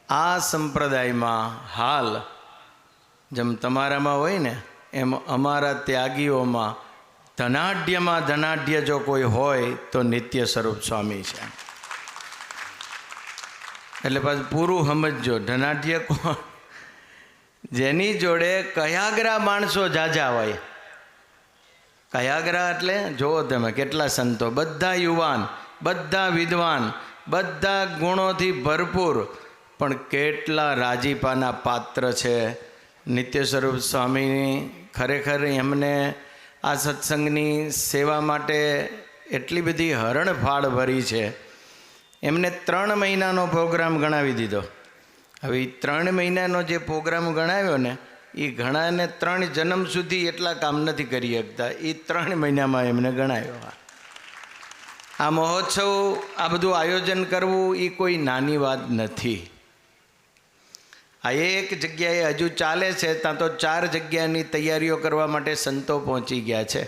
આ સંપ્રદાયમાં હાલ જેમ તમારામાં હોય ને એમ અમારા ત્યાગીઓમાં ધનાઢ્યમાં ધનાઢ્ય જો કોઈ હોય તો નિત્ય સ્વરૂપ સ્વામી છે. એટલે પાછું પૂરું સમજજો, ધનાઢ્ય કોણ? જેની જોડે કયાગ્રા માણસો જાજા હોય. કયાગ્રા એટલે જુઓ તમે કેટલા સંતો, બધા યુવાન, બધા વિદ્વાન, બધા ગુણોથી ભરપૂર, પણ કેટલા રાજીપાના પાત્ર છે. નિત્ય સ્વરૂપ સ્વામીની ખરેખર એમને આ સત્સંગની સેવા માટે એટલી બધી હરણફાળ ભરી છે. એમને 3 મહિનાનો પ્રોગ્રામ ગણાવી દીધો. હવે એ 3 મહિનાનો જે પ્રોગ્રામ ગણાવ્યો ને એ ઘણાને 3 જન્મ સુધી એટલા કામ નથી કરી શકતા. એ 3 મહિનામાં એમને ગણાવ્યો. આ મહોત્સવ, આ બધું આયોજન કરવું એ કોઈ નાની વાત નથી. આ એક જગ્યાએ હજુ ચાલે છે, ત્યાં તો 4 જગ્યાની તૈયારીઓ કરવા માટે સંતો પહોંચી ગયા છે.